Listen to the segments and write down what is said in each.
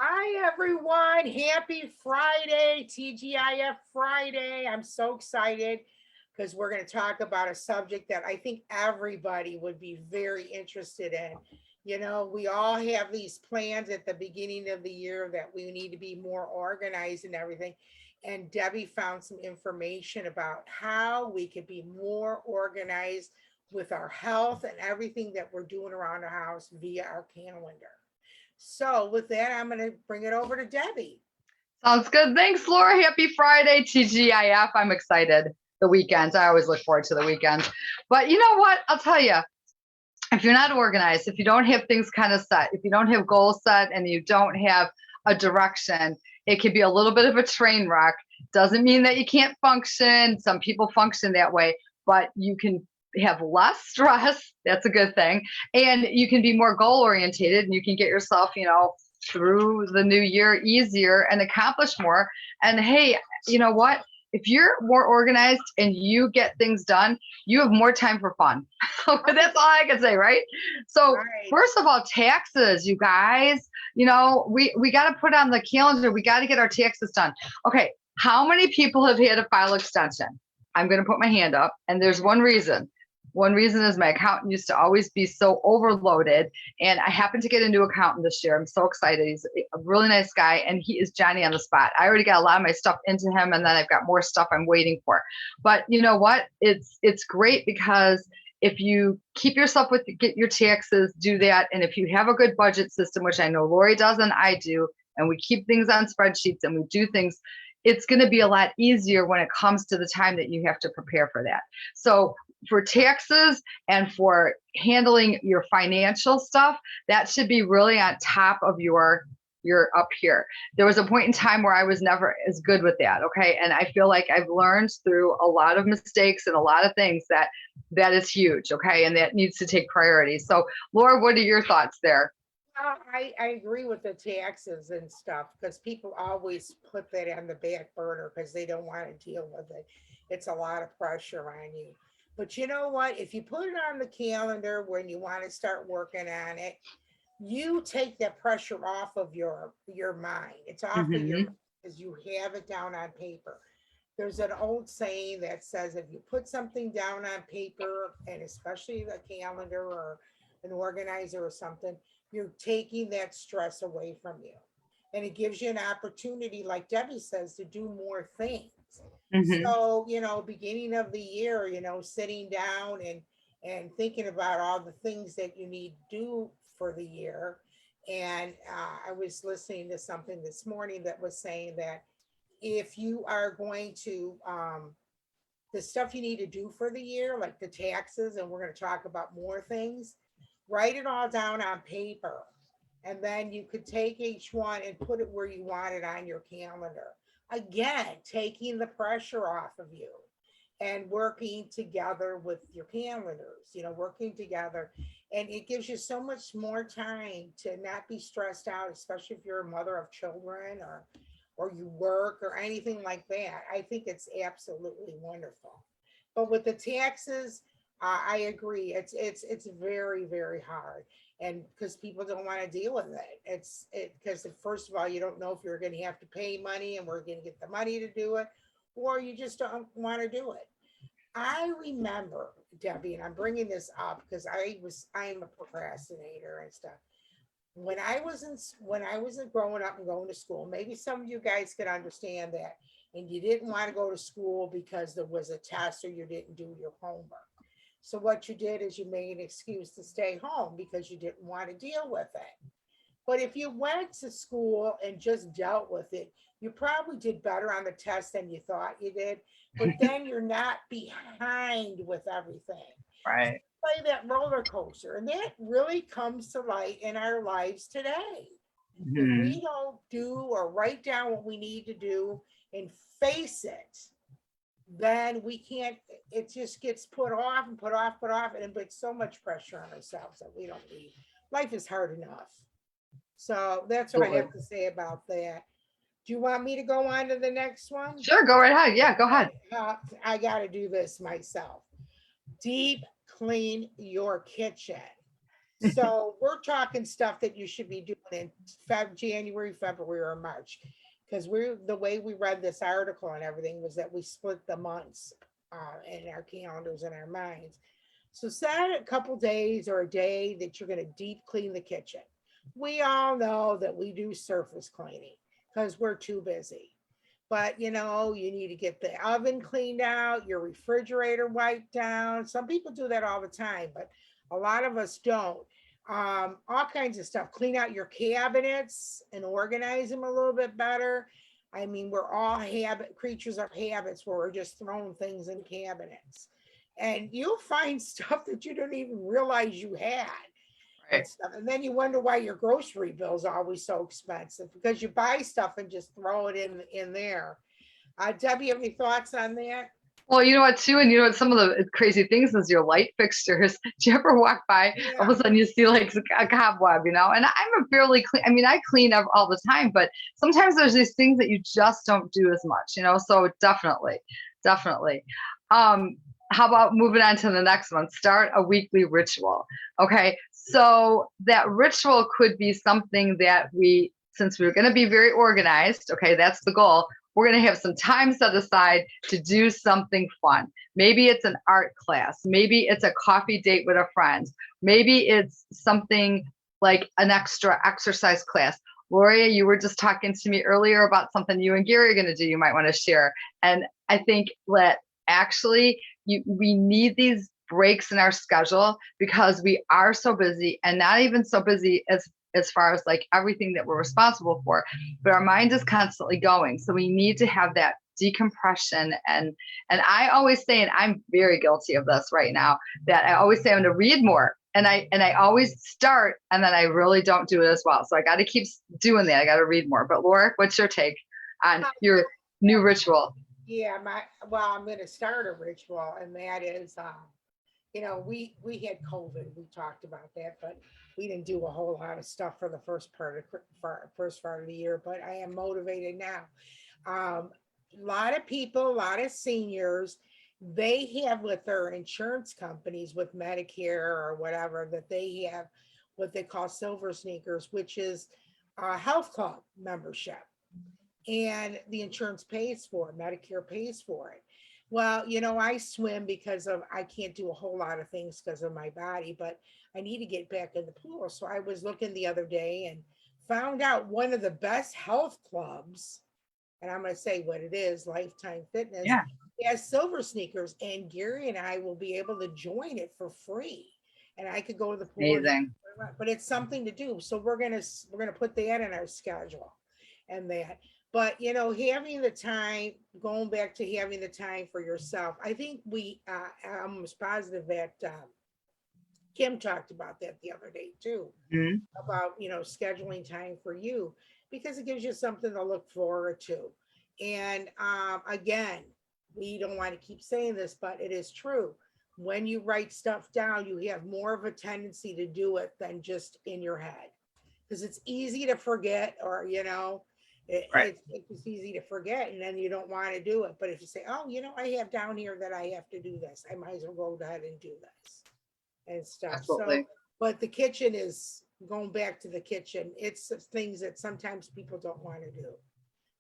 Hi, everyone. Happy Friday, TGIF Friday. I'm so excited because we're going to talk about a subject that I think everybody would be very interested in. We all have these plans at the beginning of the year that we need to be more organized and everything. And Debbie found some information about how we could be more organized with our health and everything that we're doing around the house via our calendar. So with that, I'm going to bring it over to Debbie. Sounds good. Thanks, Laura. Happy Friday, TGIF. I'm excited. The weekends. I always look forward to the weekends. But you know what? I'll tell you, if you're not organized, if you don't have things kind of set, if you don't have goals set and you don't have a direction, it can be a little bit of a train wreck. Doesn't mean that you can't function. Some people function that way, but you can have less stress. That's a good thing. And you can be more goal orientated and you can get yourself, through the new year easier and accomplish more. And hey, you know what? If you're more organized and you get things done, you have more time for fun. That's all I can say, right? So, Right. first of all, taxes, you guys, we got to put on the calendar. We got to get our taxes done. Okay, how many people have had to file extension? I'm going to put my hand up, and there's one reason. One reason is my accountant used to always be so overloaded, and I happened to get a new accountant this year. I'm so excited. He's a really nice guy, and he is Johnny on the spot. I already got a lot of my stuff into him, and then I've got more stuff I'm waiting for. But you know what? It's great because if you keep yourself with get your taxes, do that, and if you have a good budget system, which I know Lori does and I do, and we keep things on spreadsheets and we do things, it's going to be a lot easier when it comes to the time that you have to prepare for that. So for taxes and for handling your financial stuff, that should be really on top of your up here. There was a point in time where I was never as good with that. Okay. And I feel like I've learned through a lot of mistakes and a lot of things that is huge. Okay. And that needs to take priority. So Laura, what are your thoughts there? I agree with the taxes and stuff because people always put that on the back burner because they don't want to deal with it. It's a lot of pressure on you. But you know what? If you put it on the calendar when you want to start working on it, you take that pressure off of your mind. It's off of your Mm-hmm. mind because you have it down on paper. There's an old saying that says if you put something down on paper, and especially a calendar or an organizer or something, you're taking that stress away from you. And it gives you an opportunity, like Debbie says, to do more things. Mm-hmm. So, beginning of the year, sitting down and thinking about all the things that you need to do for the year. And I was listening to something this morning that was saying that if you are going to the stuff you need to do for the year, like the taxes, and we're going to talk about more things, write it all down on paper. And then you could take each one and put it where you want it on your calendar. Again, taking the pressure off of you and working together with your calendars, working together. And it gives you so much more time to not be stressed out, especially if you're a mother of children or you work or anything like that. I think it's absolutely wonderful. But with the taxes, I agree. It's very very hard, and because people don't want to deal with it. Because first of all, you don't know if you're going to have to pay money and we're going to get the money to do it, or you just don't want to do it. I remember, Debbie, and I'm bringing this up because I'm a procrastinator and stuff. When I was growing up and going to school, maybe some of you guys could understand that, and you didn't want to go to school because there was a test or you didn't do your homework. So what you did is you made an excuse to stay home because you didn't want to deal with it. But if you went to school and just dealt with it, you probably did better on the test than you thought you did. But then you're not behind with everything. Right. Play that roller coaster. And that really comes to light in our lives today. If Mm-hmm. we don't do or write down what we need to do and face it, then we can't, it just gets put off and put off, put off, and it puts so much pressure on ourselves that we don't need. Life is hard enough. So that's what I have to say about that. Do you want me to go on to the next one? Sure, go right ahead. Yeah, go ahead. I got to do this myself. Deep clean your kitchen. So we're talking stuff that you should be doing in January, February, or March. Because the way we read this article and everything was that we split the months in our calendars and our minds. So set a couple days or a day that you're going to deep clean the kitchen. We all know that we do surface cleaning because we're too busy. But you need to get the oven cleaned out, your refrigerator wiped down. Some people do that all the time, but a lot of us don't. All kinds of stuff. Clean out your cabinets and organize them a little bit better. I mean, we're all creatures of habits where we're just throwing things in cabinets. And you'll find stuff that you don't even realize you had and Right. stuff. And then you wonder why your grocery bill's always so expensive because you buy stuff and just throw it in there. Debbie, you have any thoughts on that? Well, you know what, too, and you know what, some of the crazy things is your light fixtures. Do you ever walk by, all of Yeah. a sudden you see like a cobweb, and I'm a fairly clean, I mean, I clean up all the time, but sometimes there's these things that you just don't do as much, so definitely, definitely. How about moving on to the next one? Start a weekly ritual. Okay. So that ritual could be something that since we're going to be very organized, okay, that's the goal. We're going to have some time set aside to do something fun. Maybe it's an art class. Maybe it's a coffee date with a friend. Maybe it's something like an extra exercise class. Gloria, you were just talking to me earlier about something you and Gary are going to do. You might want to share. And I think that actually we need these breaks in our schedule because we are so busy, and not even so busy as far as like everything that we're responsible for, but our mind is constantly going. So we need to have that decompression. And I always say, and I'm very guilty of this right now, that I always say I'm going to read more. And I always start and then I really don't do it as well. So I got to keep doing that. I got to read more. But Laura, what's your take on your new ritual? Yeah, I'm going to start a ritual, and that is, we had COVID. We talked about that, but we didn't do a whole lot of stuff for the first part of the year. But I am motivated now. A lot of people, a lot of seniors, they have with their insurance companies, with Medicare or whatever, that they have what they call silver sneakers, which is a health club membership, and the insurance pays for it, Medicare pays for it. Well, I swim because I can't do a whole lot of things because of my body, but I need to get back in the pool. So I was looking the other day and found out one of the best health clubs, and I'm going to say what it is, Lifetime Fitness, Yeah. has silver sneakers, and Gary and I will be able to join it for free. And I could go to the pool, Amazing. but it's something to do. So we're gonna put that in our schedule, and that. But having the time, going back to having the time for yourself, I think I'm almost positive that Kim talked about that the other day too, Mhm. about scheduling time for you, because it gives you something to look forward to. And again, we don't want to keep saying this, but it is true. When you write stuff down, you have more of a tendency to do it than just in your head, because it's easy to forget, or Right. it's easy to forget, and then you don't want to do it. But if you say, oh, I have down here that I have to do this, I might as well go ahead and do this and stuff. So, Absolutely. but the kitchen is going back to the kitchen. It's things that sometimes people don't want to do.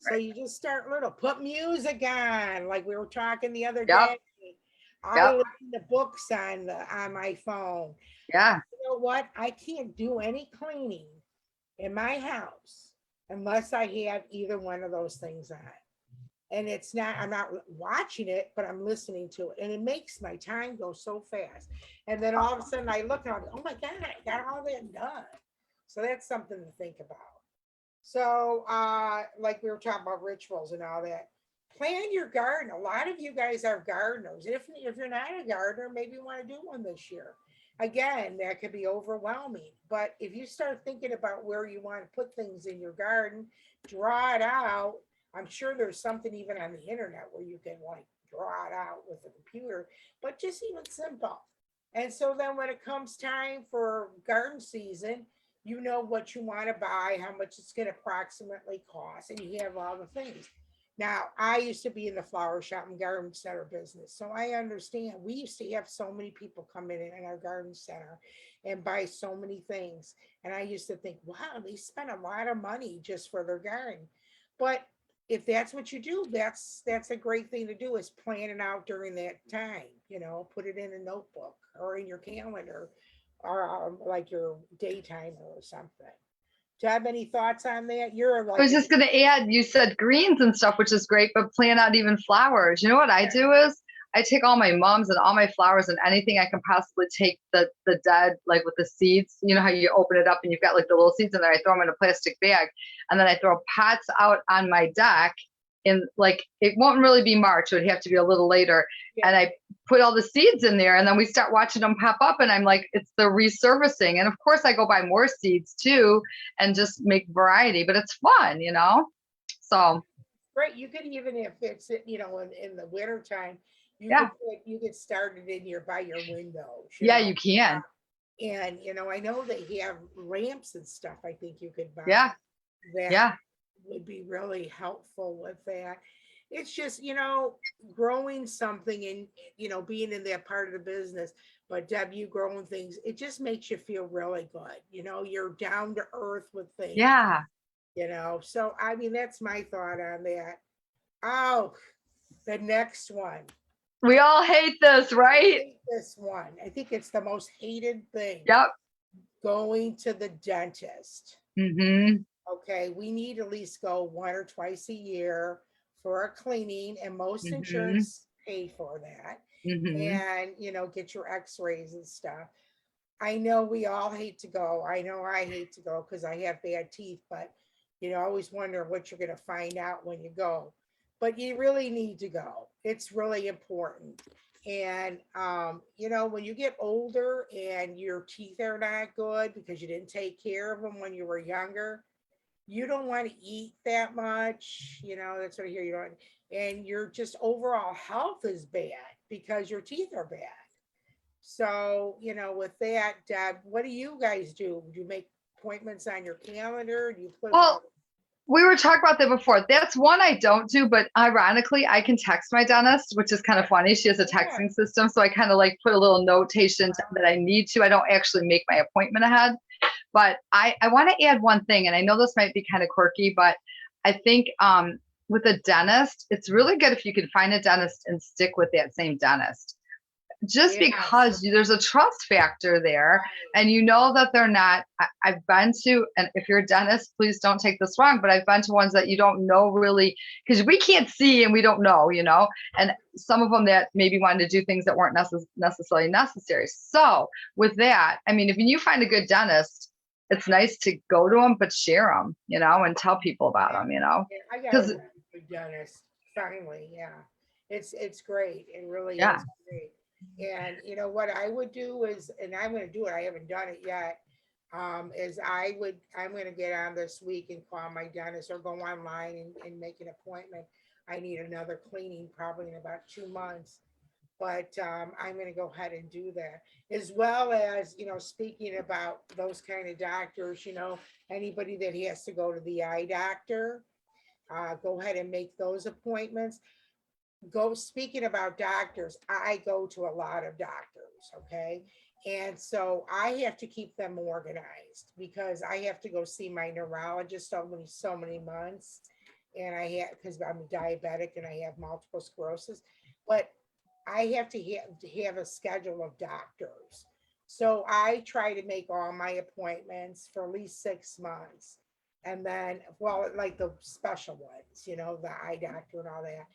So Right. you just start little, put music on, like we were talking the other Yep. day. I Yep. listen to books on my phone. Yeah. You know what? I can't do any cleaning in my house unless I have either one of those things on. And I'm not watching it, but I'm listening to it. And it makes my time go so fast. And then all of a sudden I look and I'm, oh my God, I got all that done. So that's something to think about. So like we were talking about rituals and all that. Plan your garden. A lot of you guys are gardeners. If you're not a gardener, maybe you want to do one this year. Again, that could be overwhelming. But if you start thinking about where you want to put things in your garden, draw it out. I'm sure there's something even on the internet where you can like draw it out with a computer, but just even simple. And so then when it comes time for garden season, you know what you want to buy, how much it's going to approximately cost, and you have all the things. Now, I used to be in the flower shop and garden center business, so I understand. We used to have so many people come in our garden center and buy so many things. And I used to think, wow, they spend a lot of money just for their garden. But if that's what you do, that's a great thing to do, is plan it out during that time, put it in a notebook or in your calendar, or like your daytime or something. Do you have any thoughts on that? You're I like, was just going to add, you said greens and stuff, which is great, but plant out even flowers. You know what I do is I take all my mums and all my flowers and anything I can possibly take the dead, like with the seeds, you know how you open it up and you've got like the little seeds in there, I throw them in a plastic bag, and then I throw pots out on my deck in, like, it won't really be March, it would have to be a little later. And I put all the seeds in there, and then we start watching them pop up, and I'm like, it's the resurfacing. And of course I go buy more seeds too and just make variety, but it's fun, so right, you could, even if it's, in the winter time, yeah, you get started in your, by your windows, yeah, you can, and, I know they have lamps and stuff, I think you could buy yeah, that yeah, would be really helpful with that. It's just, growing something and, being in that part of the business, but Deb, you growing things, it just makes you feel really good. You're down to earth with things, yeah. So I mean, that's my thought on that. Oh, the next one. We all hate this, I right? hate this one. I think it's the most hated thing. Yep. Going to the dentist. Mm-hmm. Okay, we need at least go 1 or twice a year for a cleaning, and most Mm-hmm. insurance pay for that. Mm-hmm. And get your x-rays and stuff. I know we all hate to go. I know I hate to go because I have bad teeth, but I always wonder what you're going to find out when you go. But you really need to go. It's really important. And when you get older and your teeth are not good because you didn't take care of them when you were younger, you don't want to eat that much. That's what I hear. You don't, and your just overall health is bad because your teeth are bad. So, with that, Deb, what do you guys do? Do you make appointments on your calendar? Do you put them Well, out? we were talking about that before. That's one I don't do, but ironically, I can text my dentist, which is kind of funny. She has a Yeah. texting system, so I kind of like put a little notation that I need to. I don't actually make my appointment ahead, but I want to add one thing, and I know this might be kind of quirky, but I think with a dentist, it's really good if you can find a dentist and stick with that same dentist, just Yes. because there's a trust factor there, and that they're not. I've been to, and if you're a dentist, please don't take this wrong, but I've been to ones that you don't know really, because we can't see and we don't know, and some of them that maybe wanted to do things that weren't necessarily necessary. So with that, I mean, if you find a good dentist, it's nice to go to them, but share them, and tell people about them, Yeah, I got a because really good dentist finally. Yeah, it's great. It really yeah, is great. And what I would do is, and I'm going to do it. I haven't done it yet. Is I'm going to get on this week and call my dentist or go online and make an appointment. I need another cleaning probably in about 2 months, but I'm going to go ahead and do that, as well as, speaking about those kind of doctors, anybody that has to go to the eye doctor, go ahead and make those appointments. Speaking about doctors, I go to a lot of doctors, okay? And so I have to keep them organized because I have to go see my neurologist only so many months. And because I'm diabetic and I have multiple sclerosis, but I have to have a schedule of doctors. So I try to make all my appointments for at least 6 months. And then, well, like the special ones, the eye doctor and all that.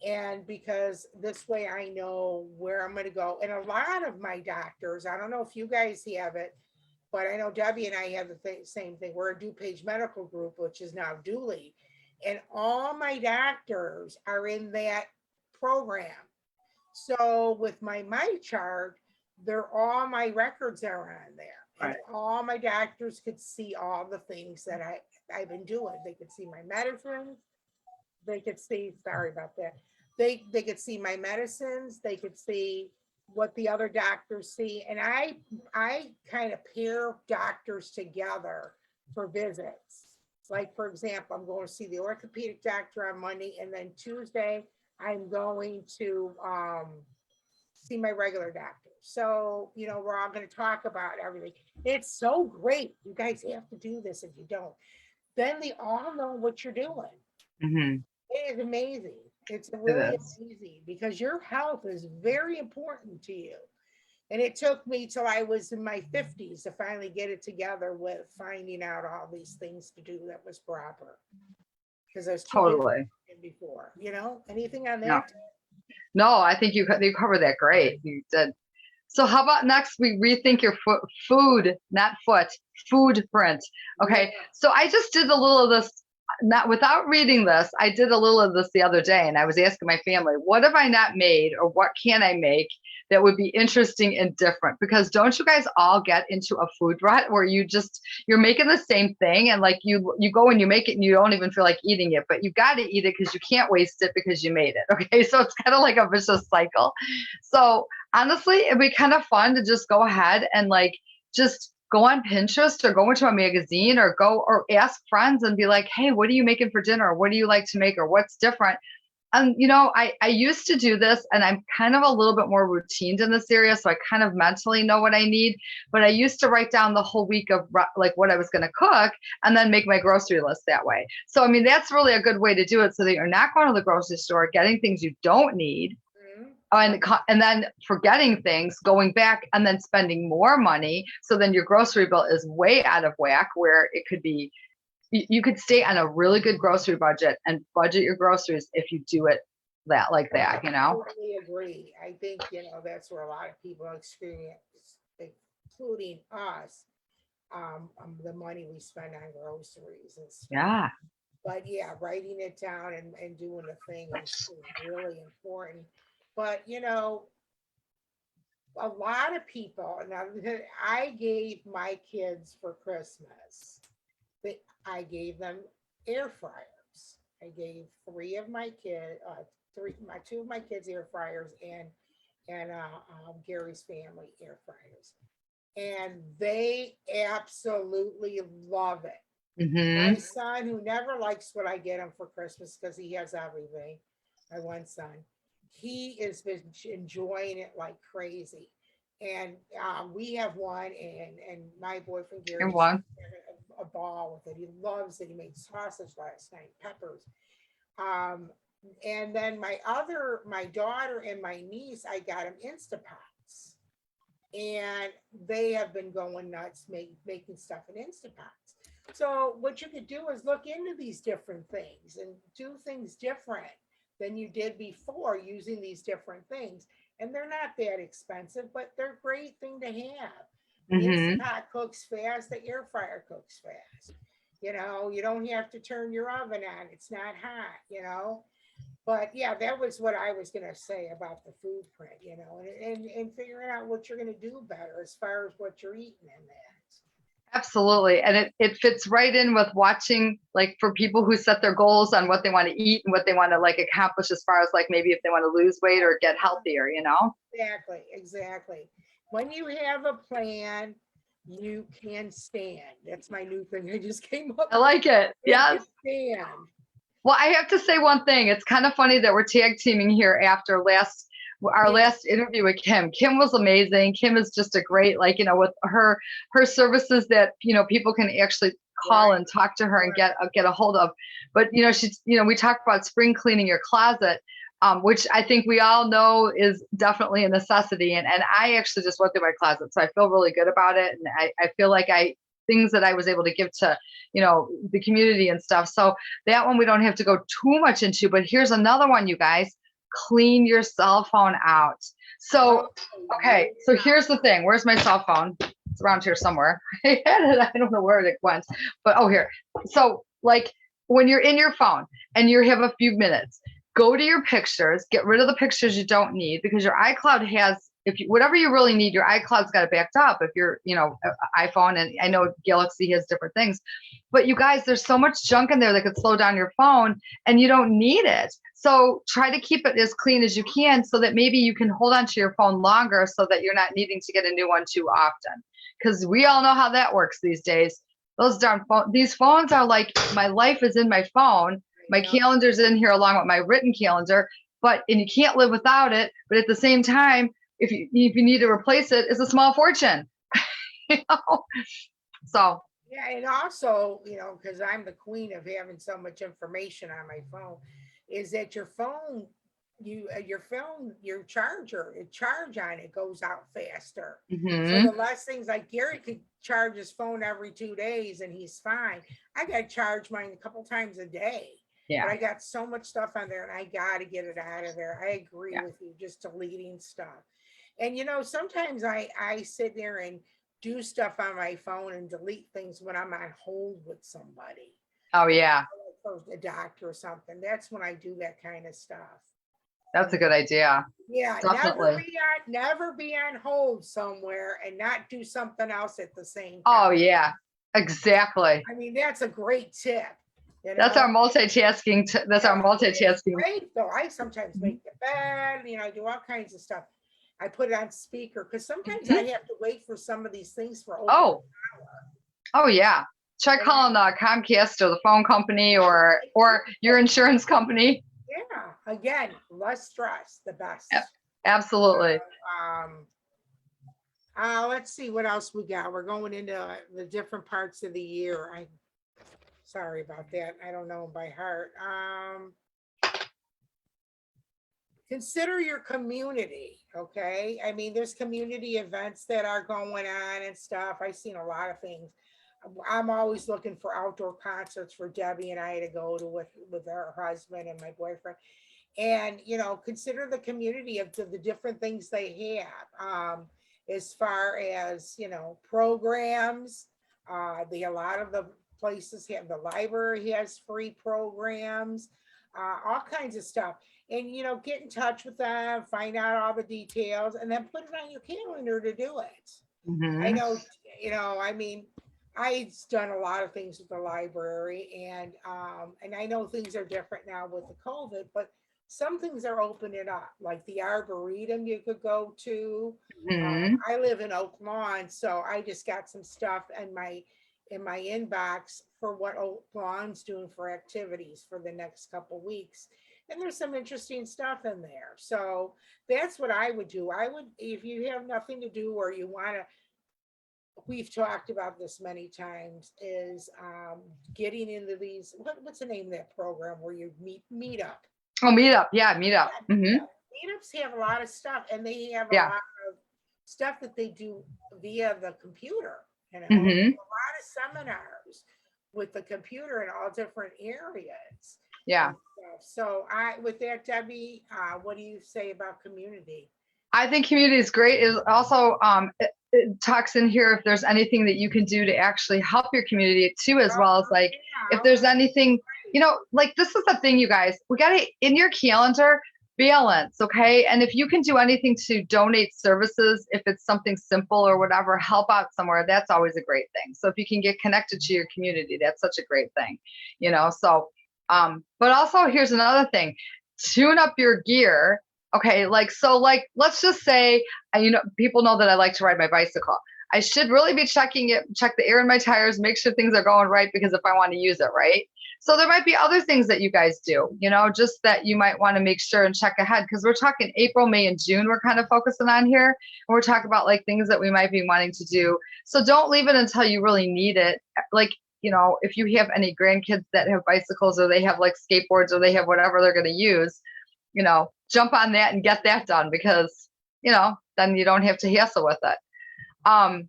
And because this way I know where I'm going to go. And a lot of my doctors, I don't know if you guys have it, but I know Debbie and I have the same thing. We're a DuPage Medical Group, which is now Dooley. And all my doctors are in that program. So with my chart, all my records are on there. And right. all my doctors could see all the things that I've been doing. They could see my medicine. They could see, sorry about that. They could see my medicines. They could see what the other doctors see. And I kind of pair doctors together for visits. like, for example, I'm going to see the orthopedic doctor on Monday, and then Tuesday, I'm going to see my regular doctor. So, you know, we're all going to talk about everything. It's so great. You guys have to do this if you don't. Then they all know what you're doing. Hmm. It is amazing. It's It really is. amazing because your health is very important to you. And it took me till I was in my 50s to finally get it together with finding out all these things to do that was proper. Because I was too busy Totally. before, you know, anything on No, that? no, I think you covered that great. You did. So how about next we rethink your food, not foot, food print. Yeah. Okay. So I just did a little of this, not without reading this. I did a little of this the other day, and I was asking my family, what have I not made, or what can I make that would be interesting and different? Because don't you guys all get into a food rut where you're making the same thing, and like you go and you make it and you don't even feel like eating it, but you got to eat it because you can't waste it because you made it. Okay. So it's kind of like a vicious cycle. So honestly, it'd be kind of fun to just go ahead and like just go on Pinterest or go into a magazine or go or ask friends and be like, hey, what are you making for dinner? What do you like to make, or what's different? And you know, I used to do this, and I'm kind of a little bit more routined in this area, so I kind of mentally know what I need. But I used to write down the whole week of like what I was going to cook, and then make my grocery list that way. So I mean, that's really a good way to do it, so that you're not going to the grocery store getting things you don't need, Mhm. and then forgetting things, going back and then spending more money. So then your grocery bill is way out of whack, where it could be, you could stay on a really good grocery budget and budget your groceries if you do it like that, you know? Totally agree. I think, you know, that's where a lot of people experience, including us, the money we spend on groceries and stuff. Yeah. But yeah, writing it down and doing the thing is really important. But you know, a lot of people now I gave my kids for Christmas, I gave them air fryers. I gave three of my kids, two of my kids air fryers, and Gary's family air fryers, and they absolutely love it. My Hmm. son, who never likes what I get him for Christmas because he has everything, my one son, he has been enjoying it like crazy. And we have one, and my boyfriend And Gary's one. having a ball with it. He loves it. He made sausage last night, peppers. Um, and then my daughter and my niece, I got them Instapots, and they have been going nuts making stuff in Instapots. So what you could do is look into these different things and do things different than you did before using these different things. And they're not that expensive, but they're a great thing to have. The Hmm. Instapot cooks fast, the air fryer cooks fast. You know, you don't have to turn your oven on, it's not hot, you know. But yeah, that was what I was gonna say about the food print, you know, and figuring out what you're gonna do better as far as what you're eating in that. Absolutely. And it fits right in with watching, like for people who set their goals on what they want to eat and what they want to like accomplish as far as like maybe if they want to lose weight or get healthier, you know? Exactly, exactly. When you have a plan, you can stand. That's my new thing I just came up I with. like it. You Yes. can stand. Well, I have to say one thing. It's kind of funny that we're tag teaming here after our Yeah, last interview with Kim. Kim was amazing. Kim is just a great, like, you know, with her services that, you know, people can actually call right, and talk to her and right. get a hold of. But, you know, she's, you know, we talked about spring cleaning your closet, which I think we all know is definitely a necessity. And I actually just went through my closet, so I feel really good about it. And I feel like things that I was able to give to, you know, the community and stuff. So that one we don't have to go too much into, but here's another one, you guys. Clean your cell phone out. Oh, So, yeah. okay, so here's the thing. Where's my cell phone? It's around here somewhere. I had it. I don't know where it went, but oh, here. So, like when you're in your phone and you have a few minutes, go to your pictures, get rid of the pictures you don't need, because your iCloud has, if you, whatever you really need, your iCloud's got it backed up. If you're, you know, iPhone, and I know Galaxy has different things, but you guys, there's so much junk in there that could slow down your phone, and you don't need it. So try to keep it as clean as you can, so that maybe you can hold on to your phone longer, so that you're not needing to get a new one too often. Because we all know how that works these days. Those darn these phones are like, my life is in my phone. My Yeah. calendar's in here along with my written calendar, and you can't live without it. But at the same time, if you need to replace it, it's a small fortune. You know? So Yeah, and also, because I'm the queen of having so much information on my phone, is that your phone, your charger, the charge on it goes out faster. So the mhm. less things, like Gary could charge his phone every 2 days and he's fine. I got to charge mine a couple times a day, but Yeah, I got so much stuff on there and I got to get it out of there. I agree yeah. with you, just deleting stuff. And sometimes I sit there and do stuff on my phone and delete things when I'm on hold with somebody, Oh you know, yeah, like for the doctor or something. That's when I do that kind of stuff. that's a good idea. Yeah, Definitely. never be on hold somewhere and not do something else at the same Oh time. yeah, exactly. I mean, that's a great tip, you That's our know. multitasking. That's our Yeah, it's multitasking. great though. I sometimes Mhm, make the bed, I do all kinds of stuff. I put it on speaker because sometimes I mhm. have to wait for some of these things for over an Oh, oh yeah. Try hour. calling Comcast or the phone company or your insurance company. Yeah, again, less stress, the Yep, best. absolutely. Um, let's see what else we got. We're going into the different parts of the year. I sorry about that. I don't know 'em by heart. Consider your community, okay? I mean, there's community events that are going on and stuff. I've seen a lot of things. I'm always looking for outdoor concerts for Debbie and I to go to with her husband and my boyfriend. And consider the community of the different things they have, as far as programs. The A lot of the places have, the library has free programs, all kinds of stuff. And get in touch with them, find out all the details, and then put it on your calendar to do it. I Hmm. know, I mean, I've done a lot of things with the library, and I know things are different now with the COVID, but some things are opening up, like the Arboretum you could go to. Hmm. I live in Oak Lawn, so I just got some stuff in my inbox for what Oak Lawn's doing for activities for the next couple weeks. And there's some interesting stuff in there. So that's what I would do. I would, if you have nothing to do or you want to, we've talked about this many times, is getting into these, what's the name of that program where you meet up. Oh, meetup. Yeah, meetup. Yeah, Hmm. meetups have a lot of stuff, and they have a Yeah. lot of stuff that they do via the computer. Hmm. A lot of seminars with the computer in all different areas Yeah. and stuff. So with that, Debbie, what do you say about community? I think community is great. Is also it talks in here if there's anything that you can do to actually help your community too, as well as Oh, like if yeah, there's okay, anything, like this is the thing, you guys, we got to in your calendar balance, okay? And if you can do anything to donate services, if it's something simple or whatever, help out somewhere, that's always a great thing. So if you can get connected to your community, that's such a great thing, So, but also here's another thing: tune up your gear. Okay, like let's just say, people know that I like to ride my bicycle. I should really be check the air in my tires, make sure things are going right, because if I want to use it, right? So there might be other things that you guys do, just that you might want to make sure and check ahead, because we're talking April, May, and June. We're kind of focusing on here, and we're talking about like things that we might be wanting to do. So don't leave it until you really need it. Like, if you have any grandkids that have bicycles, or they have like skateboards, or they have whatever they're going to use, jump on that and get that done, because, then you don't have to hassle with it. I'm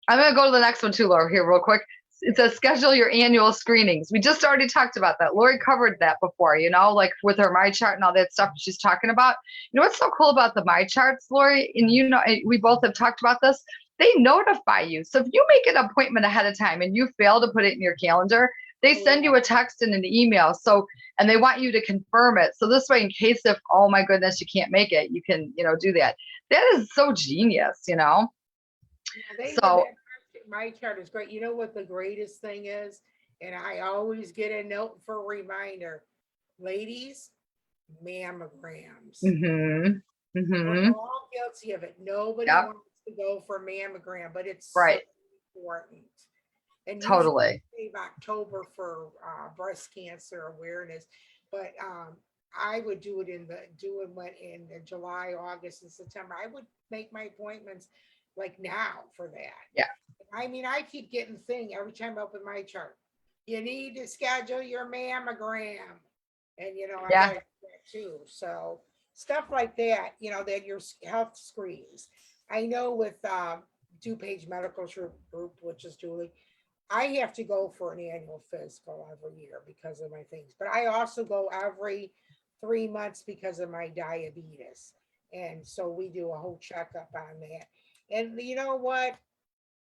going to go to the next one too, Laura, here real quick. It says schedule your annual screenings. We just already talked about that. Lori covered that before, like with her My Chart and all that stuff she's talking about. What's so cool about the My Charts, Lori, and we both have talked about this. They notify you. So if you make an appointment ahead of time and you fail to put it in your calendar, they send you a text and an email. So, and they want you to confirm it. So this way, in case if, oh my goodness, you can't make it, you can, do that. That is so genius. Yeah, So, My Chart is great. You know what the greatest thing is? And I always get a note for a reminder. Ladies, mammograms. mm-hmm, We're mm-hmm, all guilty of it. Nobody yep, wants to go for a mammogram, but it's so right. important. And usually Totally. save October for breast cancer awareness, but I would do it in the July, August, and September. I would make my appointments like now for that. Yeah. I mean, I keep getting thing every time I open my chart. You need to schedule your mammogram, and I Yeah. got that too. So stuff like that, that your health screens. I know with DuPage Medical Group, which is Julie, I have to go for an annual physical every year because of my things, but I also go every 3 months because of my diabetes. And so we do a whole checkup on that. And you know what?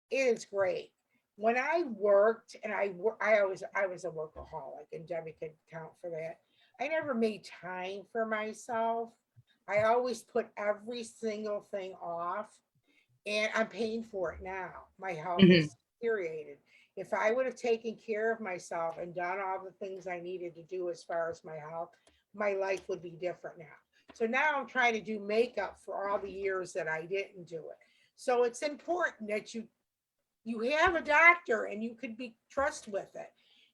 It is great. When I worked and I was a workaholic, and Debbie could count for that. I never made time for myself. I always put every single thing off, and I'm paying for it now. My health Hmm. is deteriorated. If I would have taken care of myself and done all the things I needed to do as far as my health, my life would be different now. So now I'm trying to do makeup for all the years that I didn't do it. So it's important that you have a doctor and you could be trust with it.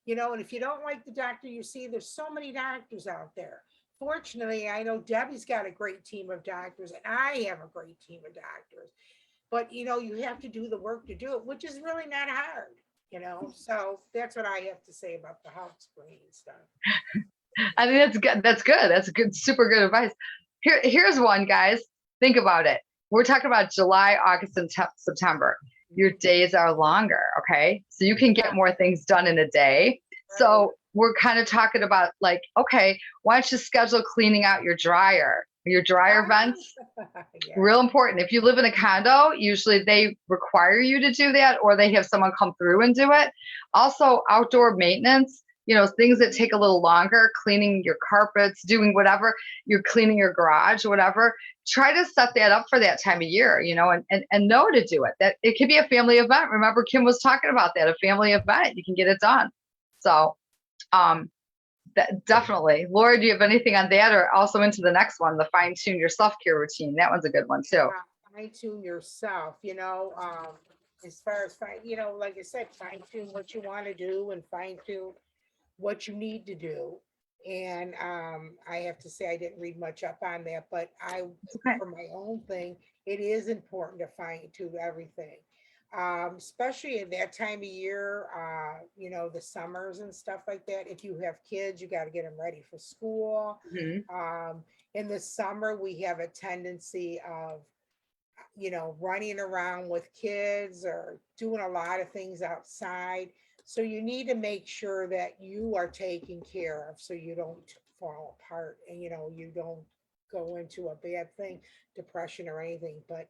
And if you don't like the doctor you see, there's so many doctors out there. Fortunately, I know Debbie's got a great team of doctors and I have a great team of doctors. But you have to do the work to do it, which is really not hard. So that's what I have to say about the health screening stuff. I think that's good. That's good. That's good, super good advice. Here's one, guys. Think about it. We're talking about July, August, and September. Your days are longer, okay? So you can get more things done in a day. So we're kind of talking about like, okay, why don't you schedule cleaning out your dryer vents? Yeah. Real important. If you live in a condo, usually they require you to do that, or they have someone come through and do it. Also, outdoor maintenance, things that take a little longer, cleaning your carpets, doing whatever, you're cleaning your garage, whatever. Try to set that up for that time of year, and know to do it. That it could be a family event. Remember, Kim was talking about that, a family event. You can get it done. So, definitely. Laura, do you have anything on that, or also into the next one, the fine tune your self-care routine? That one's a good one too. Fine tune yourself, as far as like I said, fine tune what you want to do and fine tune what you need to do. And I have to say, I didn't read much up on that, but Okay. for my own thing, it is important to fine tune everything. Especially in that time of year, the summers and stuff like that. If you have kids, you got to get them ready for school. Mhm. In the summer, we have a tendency of, running around with kids or doing a lot of things outside. So you need to make sure that you are taken care of so you don't fall apart and, you don't go into a bad thing, depression or anything. But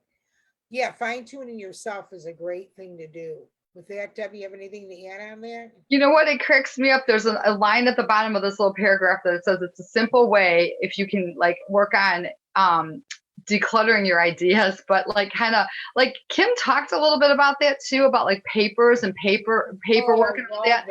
yeah, fine tuning yourself is a great thing to do. With that, Debbie, you have anything to add on that? You know what? It cracks me up. There's a line at the bottom of this little paragraph that says it's a simple way if you can like work on decluttering your ideas, but like kind of like Kim talked a little bit about that too, about like papers and paperwork and all that.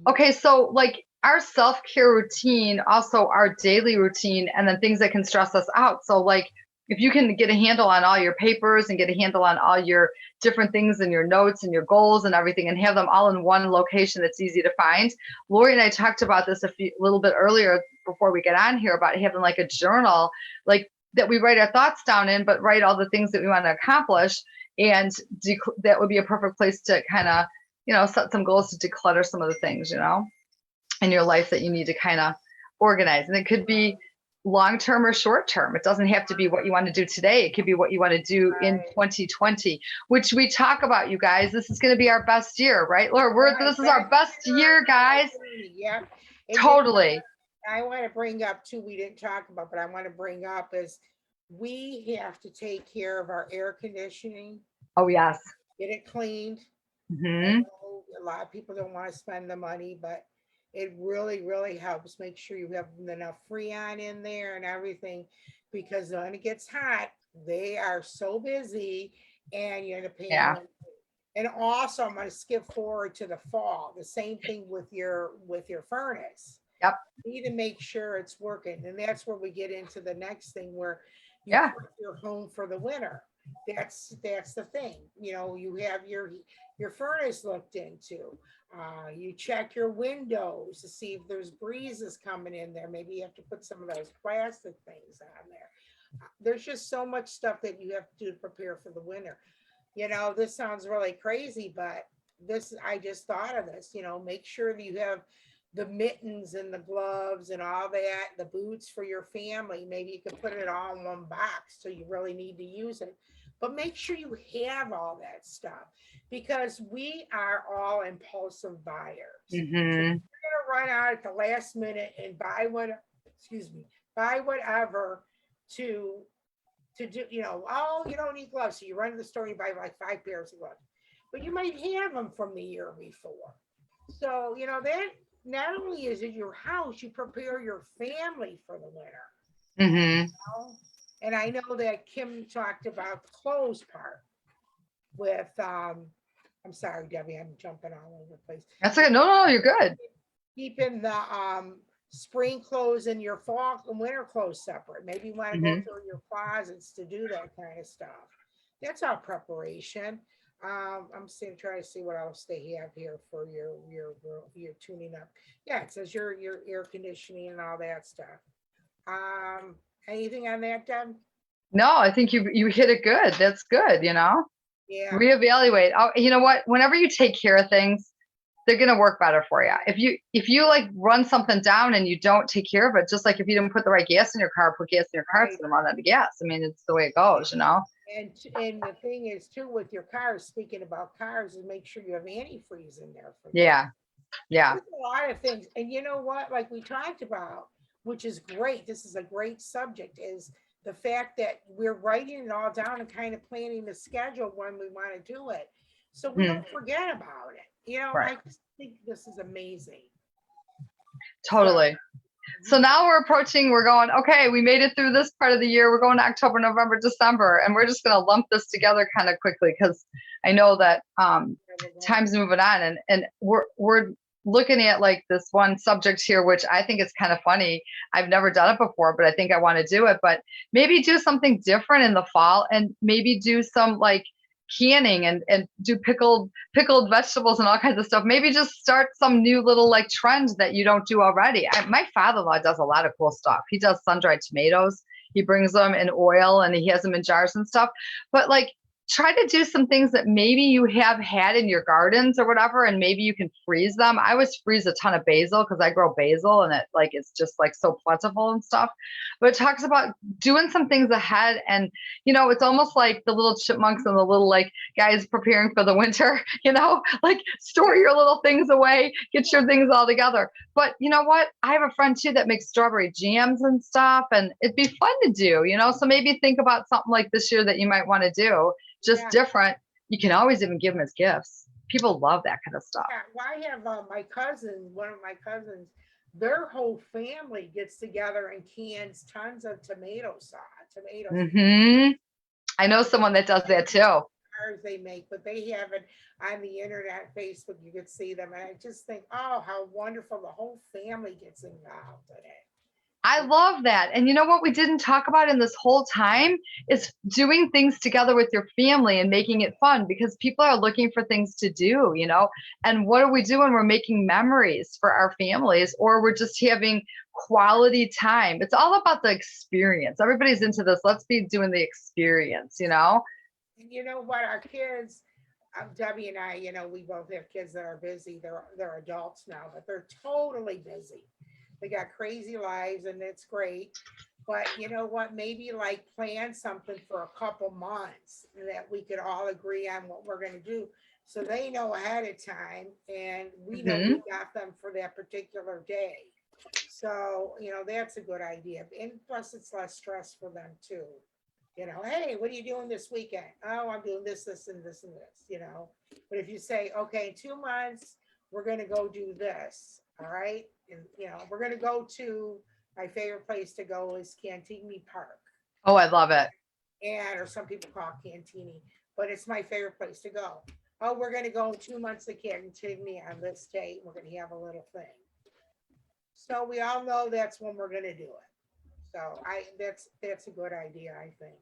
Okay, so like our self-care routine, also our daily routine, and then things that can stress us out. So like if you can get a handle on all your papers and get a handle on all your different things and your notes and your goals and everything and have them all in one location that's easy to find. Lori and I talked about this a little bit earlier before we get on here about having like a journal, like that we write our thoughts down in, but write all the things that we want to accomplish. And that would be a perfect place to kind of, set some goals to declutter some of the things, in your life that you need to kind of organize. And it could be long-term or short-term. It doesn't have to be what you want to do today. It could be what you want to do in 2020, which we talk about, you guys. This is going to be our best year, right, Laura? This is our best year, guys. Yeah. Totally. I want to bring up too, we didn't talk about, but I want to bring up is we have to take care of our air conditioning. Oh, yes. Get it cleaned. Mm-hmm. A lot of people don't want to spend the money, but it really, really helps. Make sure you have enough Freon in there and everything, because when it gets hot, they are so busy and you're going to pay more. And also, I'm going to skip forward to the fall. The same thing with your furnace. Yep. You need to make sure it's working, and that's where we get into the next thing where you Yeah. put your home for the winter. that's the thing. You know, you have your furnace looked into. You check your windows to see if there's breezes coming in there. Maybe you have to put some of those plastic things on there. There's just so much stuff that you have to do to prepare for the winter. You know, this sounds really crazy, but this, I just thought of this, you know, make sure that you have the mittens and the gloves and all that, the boots for your family. Maybe you can put it all in one box so you really need to use it. But make sure you have all that stuff because we are all impulsive buyers. Hmm. Gonna run out at the last minute and buy what, excuse me, buy whatever to do, you know, oh, you don't need gloves. So you run to the store, you buy like 5 pairs of gloves, but you might have them from the year before. So, you know, that not only is it your house, you prepare your family for the winter. Hmm. Know? And I know that Kim talked about the clothes part with, I'm sorry, Debbie, I'm jumping all over the place. That's okay. No, no, no, you're good. Keeping the spring clothes and your fall and winter clothes separate. Maybe you want to go Hmm. through your closets to do that kind of stuff. That's all preparation. I'm seeing, trying to see what else they have here for your tuning up. Yeah, it says your air conditioning and all that stuff. Anything on that, Deb? No, I think you hit it good. That's good, you know? Yeah, Reevaluate. Oh, you know what? Whenever you take care of things, they're gonna work better for you. If you like run something down and you don't take care of it, just like if you didn't put the right gas in your car, put gas in your car, it's right. gonna run out of gas. I mean, it's the way it goes, you know? And the thing is too with your cars, speaking about cars, is make sure you have antifreeze in there for that. Yeah, yeah. There's a lot of things. And you know what? Like we talked about, which is great. This is a great subject, is the fact that we're writing it all down and kind of planning the schedule when we want to do it. So we Hmm. don't forget about it. You know, Right. I just think this is amazing. So, Totally. So now we're going, okay, we made it through this part of the year. We're going to October, November, December, and we're just going to lump this together kind of quickly because I know that time's moving on, and we're looking at like this one subject here, which I think is kind of funny. I've never done it before, but I think I want to do it. But maybe do something different in the fall, and maybe do some like canning and do pickled vegetables and all kinds of stuff. Maybe just start some new little like trend that you don't do already. My father-in-law does a lot of cool stuff. He does sun-dried tomatoes. He brings them in oil and he has them in jars and stuff. But like try to do some things that maybe you have had in your gardens or whatever, and maybe you can freeze them. I always freeze a ton of basil because I grow basil and it's just like so plentiful and stuff. But it talks about doing some things ahead, and it's almost like the little chipmunks and the little like guys preparing for the winter, like store your little things away, get your things all together. But you know what? I have a friend too that makes strawberry jams and stuff, and it'd be fun to do, so maybe think about something like this year that you might want to do, just yeah, different. You can always even give them as gifts. People love that kind of stuff. yeah. Well, I have my cousin, one of my cousins, their whole family gets together and cans tons of tomato sauce, tomatoes. I know someone that does that too. Jars they make, but they have it on the internet, Facebook. You could see them, and I just think, oh, how wonderful! The whole family gets involved in it. I love that. And you know what we didn't talk about in this whole time is doing things together with your family and making it fun, because people are looking for things to do, and what are we doing? We're making memories for our families, or we're just having quality time. It's all about the experience. Everybody's into this. Let's be doing the experience. And you know what? Our kids, Debbie and I, we both have kids that are busy. They're adults now, but they're totally busy. They got crazy lives, and it's great. But you know what? Maybe like plan something for a couple months that we could all agree on what we're going to do, so they know ahead of time, and we know Hmm. we got them for that particular day. So that's a good idea, and plus it's less stress for them too. Hey, what are you doing this weekend? Oh, I'm doing this, this, and this, and this. But if you say, okay, in 2 months, we're going to go do this. All right. And, we're going to go to my favorite place to go is Cantini Park. Oh, I love it. Or some people call it Cantini, but it's my favorite place to go. Oh, we're going to go in 2 months to Cantini on this date. We're going to have a little thing. So we all know that's when we're going to do it. So that's a good idea, I think.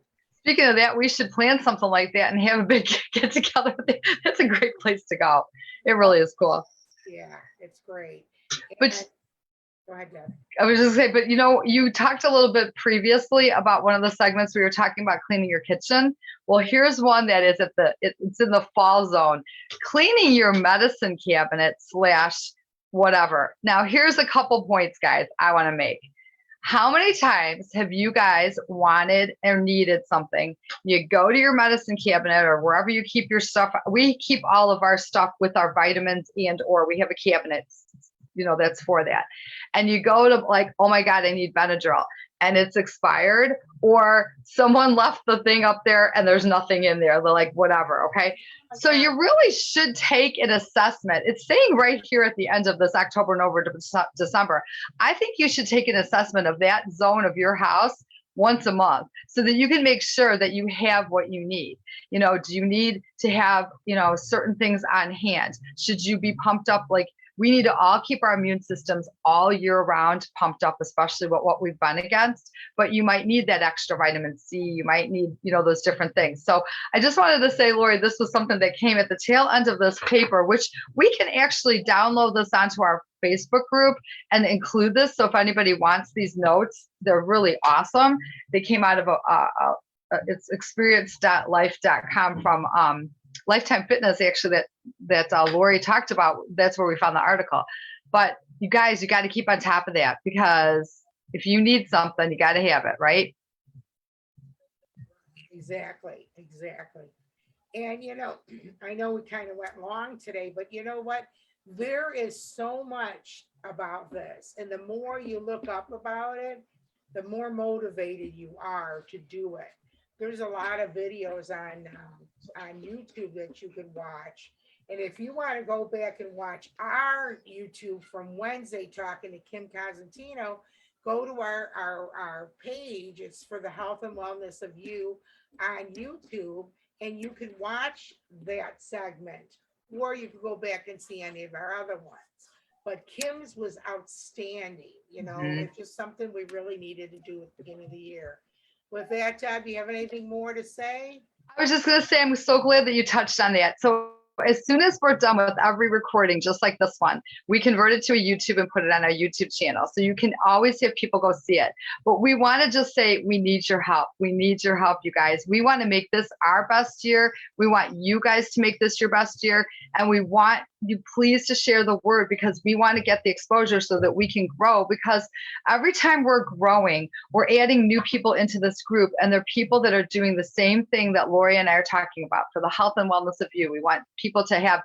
Speaking of that, we should plan something like that and have a big get together. That's a great place to go. It really is cool. Yeah, it's great. But And go ahead, Deb. I was just saying, but you talked a little bit previously about one of the segments we were talking about cleaning your kitchen. Well, here's one that is it's in the fall zone, cleaning your medicine cabinet / whatever. Now, here's a couple points, guys, I want to make. How many times have you guys wanted or needed something? You go to your medicine cabinet or wherever you keep your stuff. We keep all of our stuff with our vitamins or we have a cabinet, that's for that. And you go to like, oh my God, I need Benadryl and it's expired, or someone left the thing up there and there's nothing in there. They're like, whatever. Okay. So you really should take an assessment. It's saying right here at the end of this October, November, December. I think you should take an assessment of that zone of your house once a month so that you can make sure that you have what you need. Do you need to have, certain things on hand? Should you be pumped up? Like, we need to all keep our immune systems all year round pumped up, especially with what we've been against. But you might need that extra vitamin C. You might need, those different things. So I just wanted to say, Lori, this was something that came at the tail end of this paper, which we can actually download this onto our Facebook group and include this. So if anybody wants these notes, they're really awesome. They came out of it's experience.life.com from Lifetime Fitness, actually, that Lori talked about. That's where we found the article. But you guys, you got to keep on top of that, because if you need something, you got to have it, right? Exactly. And I know we kind of went long today, but you know what? There is so much about this. And the more you look up about it, the more motivated you are to do it. There's a lot of videos on YouTube that you can watch. And if you want to go back and watch our YouTube from Wednesday talking to Kim Cosentino, go to our page. It's for the health and wellness of you on YouTube, and you can watch that segment, or you can go back and see any of our other ones. But Kim's was outstanding. It's just something we really needed to do at the beginning of the year. With that, Deb, do you have anything more to say? I was just going to say, I'm so glad that you touched on that. So as soon as we're done with every recording, just like this one, we convert it to a YouTube and put it on our YouTube channel. So you can always have people go see it. But we want to just say, we need your help. We need your help, you guys. We want to make this our best year. We want you guys to make this your best year. And we want you please to share the word, because we want to get the exposure so that we can grow. Because every time we're growing, we're adding new people into this group, and they're people that are doing the same thing that Lori and I are talking about for the health and wellness of you. We want people to have,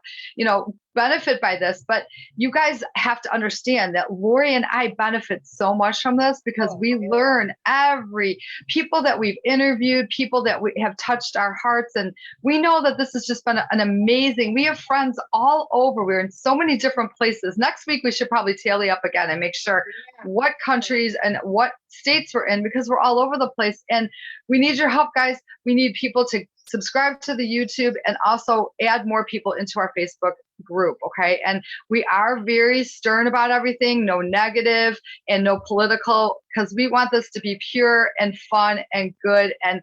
benefit by this. But you guys have to understand that Lori and I benefit so much from this, because we learn every people that we've interviewed, people that we have touched our hearts. And we know that this has just been an amazing, we have friends all over. We're in so many different places. Next week, we should probably tally up again and make sure what countries and what states we're in, because we're all over the place. And we need your help, guys. We need people to subscribe to the YouTube and also add more people into our Facebook group. Okay. And we are very stern about everything, no negative and no political, because we want this to be pure and fun and good. And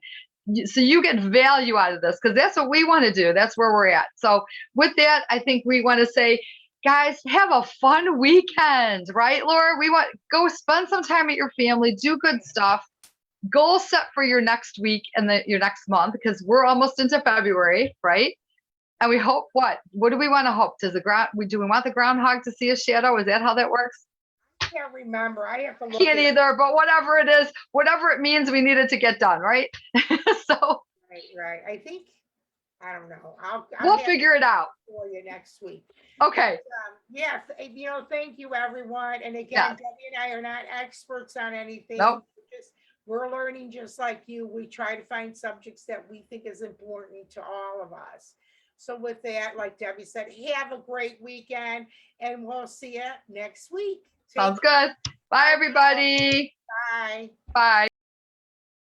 so you get value out of this, because that's what we want to do. That's where we're at. So with that, I think we want to say, guys, have a fun weekend, right, Laura? We want go spend some time with your family, do good stuff. Goal set for your next week and your next month, because we're almost into February, right? And we hope what do we want to hope? Do we want the groundhog to see a shadow? Is that how that works? I can't remember. I have to look. Can't either, but whatever it is, whatever it means, we need it to get done, right? So right. I think, I don't know. We'll figure it out for you next week. Okay. Thank you, everyone. And again, Yes. Debbie and I are not experts on anything. Nope. We're learning just like you. We try to find subjects that we think is important to all of us. So with that, like Debbie said, have a great weekend, and we'll see you next week. Sounds good. Bye, everybody. Bye. Bye.